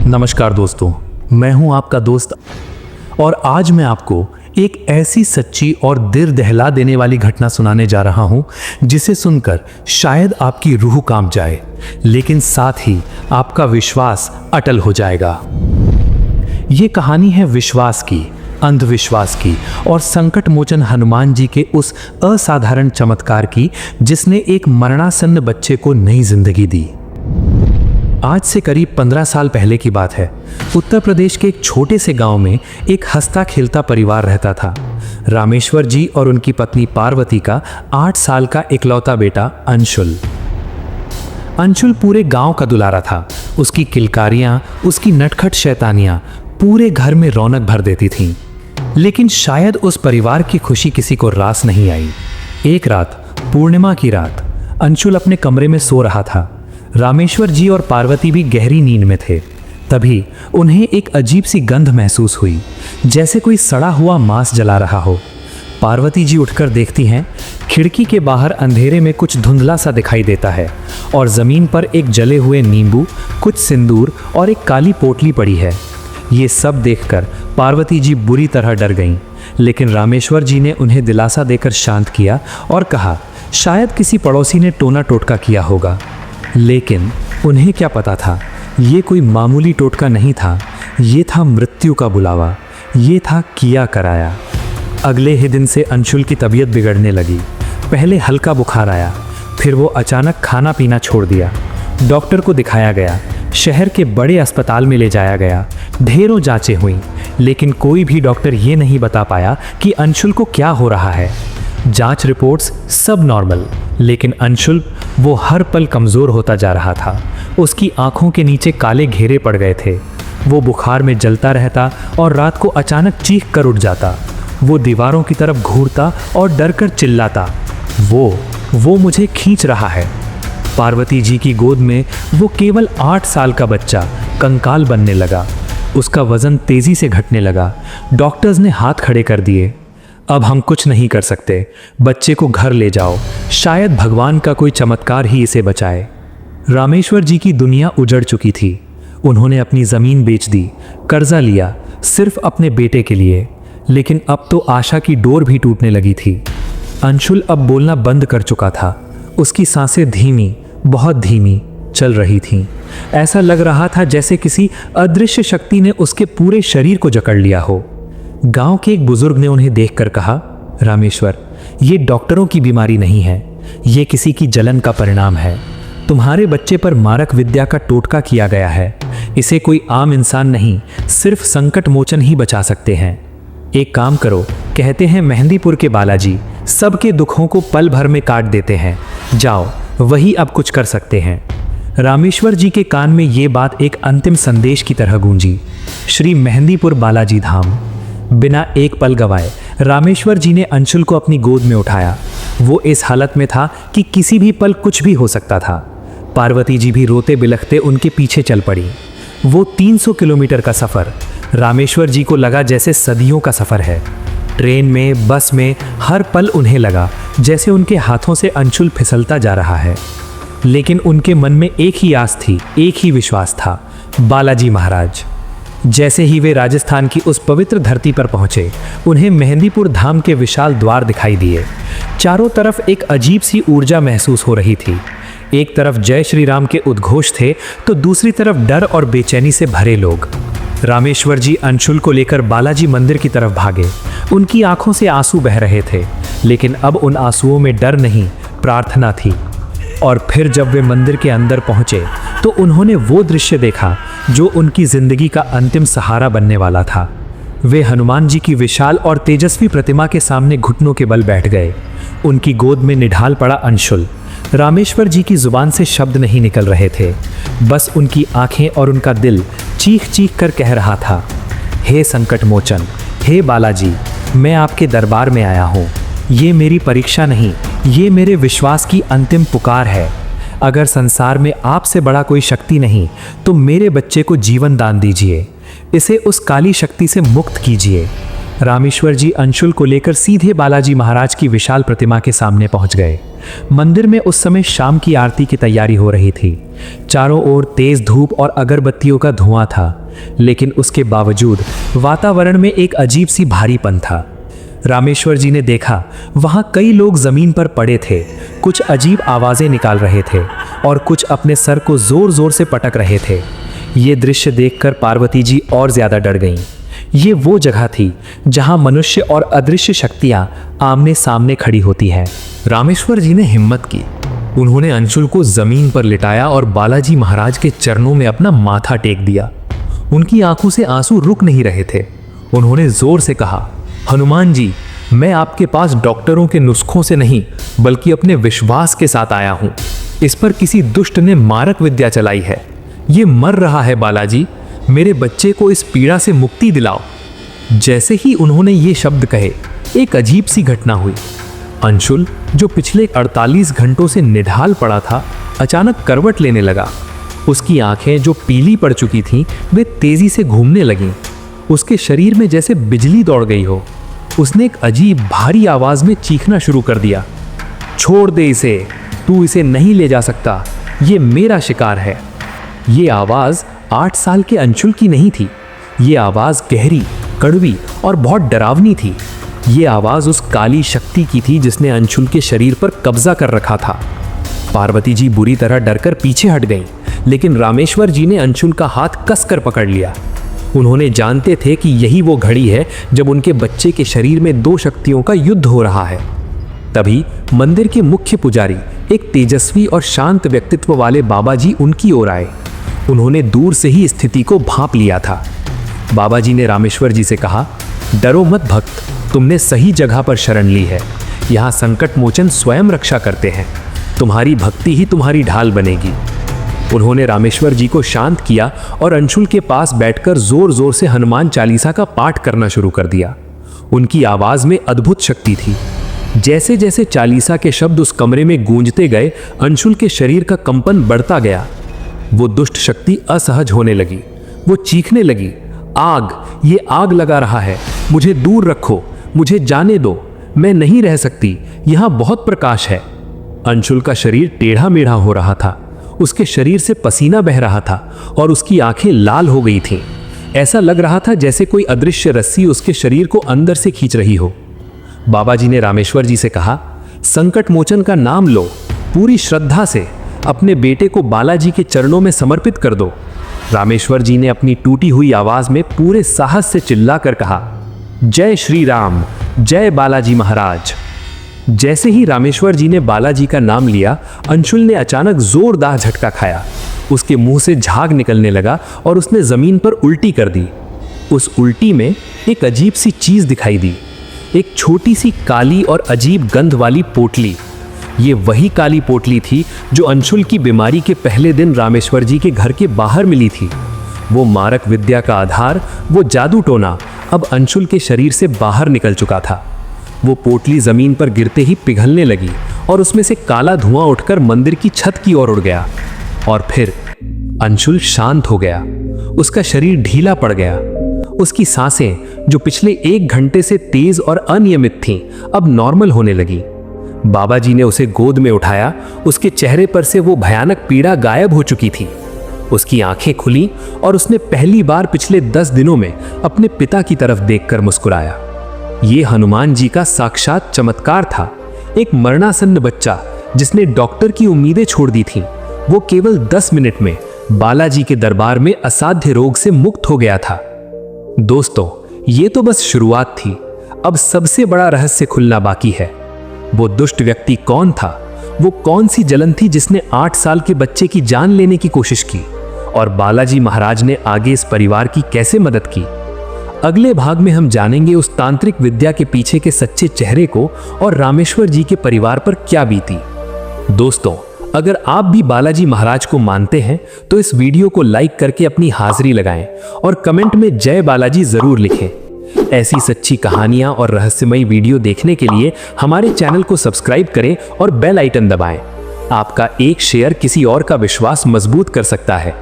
नमस्कार दोस्तों, मैं हूं आपका दोस्त और आज मैं आपको एक ऐसी सच्ची और दिल दहला देने वाली घटना सुनाने जा रहा हूं जिसे सुनकर शायद आपकी रूह कांप जाए, लेकिन साथ ही आपका विश्वास अटल हो जाएगा। ये कहानी है विश्वास की, अंधविश्वास की और संकट मोचन हनुमान जी के उस असाधारण चमत्कार की जिसने एक मरणासन्न बच्चे को नई जिंदगी दी। आज से करीब 15 साल पहले की बात है। उत्तर प्रदेश के एक छोटे से गांव में एक हंसता खेलता परिवार रहता था। रामेश्वर जी और उनकी पत्नी पार्वती का 8 साल का इकलौता बेटा अंशुल। अंशुल पूरे गांव का दुलारा था। उसकी किलकारियां, उसकी नटखट शैतानियां पूरे घर में रौनक भर देती थीं। लेकिन शायद उस परिवार की खुशी किसी को रास नहीं आई। एक रात, पूर्णिमा की रात, अंशुल अपने कमरे में सो रहा था। रामेश्वर जी और पार्वती भी गहरी नींद में थे। तभी उन्हें एक अजीब सी गंध महसूस हुई, जैसे कोई सड़ा हुआ मांस जला रहा हो। पार्वती जी उठकर देखती हैं, खिड़की के बाहर अंधेरे में कुछ धुंधला सा दिखाई देता है और जमीन पर एक जले हुए नींबू, कुछ सिंदूर और एक काली पोटली पड़ी है। ये सब देखकर पार्वती जी बुरी तरह डर गईं, लेकिन रामेश्वर जी ने उन्हें दिलासा देकर शांत किया और कहा, शायद किसी पड़ोसी ने टोना टोटका किया होगा। लेकिन उन्हें क्या पता था, ये कोई मामूली टोटका नहीं था, ये था मृत्यु का बुलावा, ये था किया कराया। अगले ही दिन से अंशुल की तबीयत बिगड़ने लगी। पहले हल्का बुखार आया, फिर वो अचानक खाना पीना छोड़ दिया। डॉक्टर को दिखाया गया, शहर के बड़े अस्पताल में ले जाया गया। ढेरों जांचें हुईं, लेकिन कोई भी डॉक्टर ये नहीं बता पाया कि अंशुल को क्या हो रहा है। जांच रिपोर्ट्स सब नॉर्मल, लेकिन अंशुल वो हर पल कमज़ोर होता जा रहा था। उसकी आंखों के नीचे काले घेरे पड़ गए थे। वो बुखार में जलता रहता और रात को अचानक चीख कर उठ जाता। वो दीवारों की तरफ घूरता और डर कर चिल्लाता, वो मुझे खींच रहा है। पार्वती जी की गोद में वो केवल 8 साल का बच्चा कंकाल बनने लगा। उसका वजन तेजी से घटने लगा। डॉक्टर्स ने हाथ खड़े कर दिए। अब हम कुछ नहीं कर सकते, बच्चे को घर ले जाओ, शायद भगवान का कोई चमत्कार ही इसे बचाए। रामेश्वर जी की दुनिया उजड़ चुकी थी। उन्होंने अपनी ज़मीन बेच दी, कर्जा लिया, सिर्फ अपने बेटे के लिए। लेकिन अब तो आशा की डोर भी टूटने लगी थी। अंशुल अब बोलना बंद कर चुका था। उसकी सांसें धीमी, बहुत धीमी चल रही थीं। ऐसा लग रहा था जैसे किसी अदृश्य शक्ति ने उसके पूरे शरीर को जकड़ लिया हो। गांव के एक बुजुर्ग ने उन्हें देखकर कहा, रामेश्वर, ये डॉक्टरों की बीमारी नहीं है, ये किसी की जलन का परिणाम है। तुम्हारे बच्चे पर मारक विद्या का टोटका किया गया है। इसे कोई आम इंसान नहीं, सिर्फ संकट मोचन ही बचा सकते हैं। एक काम करो, कहते हैं मेहंदीपुर के बालाजी सबके दुखों को पल भर में काट देते हैं। जाओ, वही अब कुछ कर सकते हैं। रामेश्वर जी के कान में ये बात एक अंतिम संदेश की तरह गूंजी। श्री मेहंदीपुर बालाजी धाम। बिना एक पल गवाए रामेश्वर जी ने अंशुल को अपनी गोद में उठाया। वो इस हालत में था कि किसी भी पल कुछ भी हो सकता था। पार्वती जी भी रोते बिलखते उनके पीछे चल पड़ी। वो 300 किलोमीटर का सफ़र रामेश्वर जी को लगा जैसे सदियों का सफ़र है। ट्रेन में, बस में हर पल उन्हें लगा जैसे उनके हाथों से अंशुल फिसलता जा रहा है। लेकिन उनके मन में एक ही आस थी, एक ही विश्वास था, बालाजी महाराज। जैसे ही वे राजस्थान की उस पवित्र धरती पर पहुंचे, उन्हें मेहंदीपुर धाम के विशाल द्वार दिखाई दिए। चारों तरफ एक अजीब सी ऊर्जा महसूस हो रही थी। एक तरफ जय श्री राम के उद्घोष थे, तो दूसरी तरफ डर और बेचैनी से भरे लोग। रामेश्वर जी अंशुल को लेकर बालाजी मंदिर की तरफ भागे। उनकी आंखों से आंसू बह रहे थे, लेकिन अब उन आंसुओं में डर नहीं, प्रार्थना थी। और फिर जब वे मंदिर के अंदर पहुंचे, तो उन्होंने वो दृश्य देखा जो उनकी जिंदगी का अंतिम सहारा बनने वाला था। वे हनुमान जी की विशाल और तेजस्वी प्रतिमा के सामने घुटनों के बल बैठ गए। उनकी गोद में निढाल पड़ा अंशुल। रामेश्वर जी की जुबान से शब्द नहीं निकल रहे थे, बस उनकी आंखें और उनका दिल चीख चीख कर कह रहा था, हे संकट मोचन, हे बालाजी, मैं आपके दरबार में आया हूँ। ये मेरी परीक्षा नहीं, ये मेरे विश्वास की अंतिम पुकार है। अगर संसार में आपसे बड़ा कोई शक्ति नहीं, तो मेरे बच्चे को जीवन दान दीजिए, इसे उस काली शक्ति से मुक्त कीजिए। रामेश्वर जी अंशुल को लेकर सीधे बालाजी महाराज की विशाल प्रतिमा के सामने पहुंच गए। मंदिर में उस समय शाम की आरती की तैयारी हो रही थी। चारों ओर तेज धूप और अगरबत्तियों का धुआं था, लेकिन उसके बावजूद वातावरण में एक अजीब सी भारीपन था। रामेश्वर जी ने देखा वहां कई लोग जमीन पर पड़े थे, कुछ अजीब आवाजें निकाल रहे थे और कुछ अपने सर को जोर जोर से पटक रहे थे। ये दृश्य देखकर पार्वती जी और ज्यादा डर गईं। ये वो जगह थी जहां मनुष्य और अदृश्य शक्तियां आमने सामने खड़ी होती हैं। रामेश्वर जी ने हिम्मत की। उन्होंने अंशुल को जमीन पर लिटाया और बालाजी महाराज के चरणों में अपना माथा टेक दिया। उनकी आंखों से आंसू रुक नहीं रहे थे। उन्होंने जोर से कहा, हनुमान जी, मैं आपके पास डॉक्टरों के नुस्खों से नहीं बल्कि अपने विश्वास के साथ आया हूं। इस पर किसी दुष्ट ने मारक विद्या चलाई है। ये मर रहा है बालाजी, मेरे बच्चे को इस पीड़ा से मुक्ति दिलाओ। जैसे ही उन्होंने ये शब्द कहे, एक अजीब सी घटना हुई। अंशुल, जो पिछले 48 घंटों से निढाल पड़ा था, अचानक करवट लेने लगा। उसकी आंखें जो पीली पड़ चुकी थीं, वे तेजी से घूमने लगीं। उसके शरीर में जैसे बिजली दौड़ गई हो। उसने एक अजीब भारी आवाज में चीखना शुरू कर दिया, छोड़ दे इसे, तू इसे नहीं ले जा सकता, ये मेरा शिकार है। ये आवाज 8 साल के अंशुल की नहीं थी। ये आवाज गहरी, कड़वी और बहुत डरावनी थी। ये आवाज उस काली शक्ति की थी जिसने अंशुल के शरीर पर कब्जा कर रखा था। पार्वती जी बुरी तरह डरकर पीछे हट गईं, लेकिन रामेश्वर जी ने अंशुल का हाथ कसकर पकड़ लिया। उन्होंने जानते थे कि यही वो घड़ी है जब उनके बच्चे के शरीर में दो शक्तियों का युद्ध हो रहा है। तभी मंदिर के मुख्य पुजारी, एक तेजस्वी और शांत व्यक्तित्व वाले बाबा जी उनकी ओर आए। उन्होंने दूर से ही स्थिति को भांप लिया था। बाबा जी ने रामेश्वर जी से कहा, डरो मत भक्त, तुमने सही जगह पर शरण ली है। यहाँ संकट मोचन स्वयं रक्षा करते हैं। तुम्हारी भक्ति ही तुम्हारी ढाल बनेगी। उन्होंने रामेश्वर जी को शांत किया और अंशुल के पास बैठकर जोर जोर से हनुमान चालीसा का पाठ करना शुरू कर दिया। उनकी आवाज में अद्भुत शक्ति थी। जैसे जैसे चालीसा के शब्द उस कमरे में गूंजते गए, अंशुल के शरीर का कंपन बढ़ता गया। वो दुष्ट शक्ति असहज होने लगी। वो चीखने लगी, आग, ये आग लगा रहा है, मुझे दूर रखो, मुझे जाने दो, मैं नहीं रह सकती, यहाँ बहुत प्रकाश है। अंशुल का शरीर टेढ़ा मेढ़ा हो रहा था। उसके शरीर से पसीना बह रहा था और उसकी आंखें लाल हो गई थीं। ऐसा लग रहा था जैसे कोई अदृश्य रस्सी उसके शरीर को अंदर से खींच रही हो। बाबा जी ने रामेश्वर जी से कहा, संकट मोचन का नाम लो, पूरी श्रद्धा से अपने बेटे को बालाजी के चरणों में समर्पित कर दो। रामेश्वर जी ने अपनी टूटी हुई आवाज में पूरे साहस से चिल्लाकर कहा, जय श्री राम, जय बालाजी महाराज। जैसे ही रामेश्वर जी ने बालाजी का नाम लिया, अंशुल ने अचानक जोरदार झटका खाया। उसके मुंह से झाग निकलने लगा और उसने जमीन पर उल्टी कर दी। उस उल्टी में एक अजीब सी चीज दिखाई दी, एक छोटी सी काली और अजीब गंध वाली पोटली। ये वही काली पोटली थी जो अंशुल की बीमारी के पहले दिन रामेश्वर जी के घर के बाहर मिली थी। वो मारक विद्या का आधार, वो जादू टोना अब अंशुल के शरीर से बाहर निकल चुका था। वो पोटली जमीन पर गिरते ही पिघलने लगी और उसमें से काला धुआं उठकर मंदिर की छत की ओर उड़ गया। और फिर अंशुल शांत हो गया। उसका शरीर ढीला पड़ गया। उसकी सांसें जो पिछले 1 घंटे से तेज और अनियमित थीं, अब नॉर्मल होने लगी। बाबा जी ने उसे गोद में उठाया। उसके चेहरे पर से वो भयानक पीड़ा गायब हो चुकी थी। उसकी आंखें खुली और उसने पहली बार पिछले 10 दिनों में अपने पिता की तरफ देखकर मुस्कुराया। ये हनुमान जी का साक्षात चमत्कार था। एक मरणासन्न बच्चा जिसने डॉक्टर की उम्मीदें छोड़ दी थीं, वो केवल 10 मिनट में बालाजी के दरबार में असाध्य रोग से मुक्त हो गया था। दोस्तों, ये तो बस शुरुआत थी। अब सबसे बड़ा रहस्य खुलना बाकी है। वो दुष्ट व्यक्ति कौन था? वो कौन सी जलन थी जिसने 8 साल के बच्चे की जान लेने की कोशिश की? और बालाजी महाराज ने आगे इस परिवार की कैसे मदद की? अगले भाग में हम जानेंगे उस तांत्रिक विद्या के पीछे के सच्चे चेहरे को और रामेश्वर जी के परिवार पर क्या बीती। दोस्तों, अगर आप भी बालाजी महाराज को मानते हैं तो इस वीडियो को लाइक करके अपनी हाजिरी लगाएं और कमेंट में जय बालाजी जरूर लिखें। ऐसी सच्ची कहानियां और रहस्यमयी वीडियो देखने के लिए हमारे चैनल को सब्सक्राइब करें और बेल आइकन दबाएं। आपका एक शेयर किसी और का विश्वास मजबूत कर सकता है।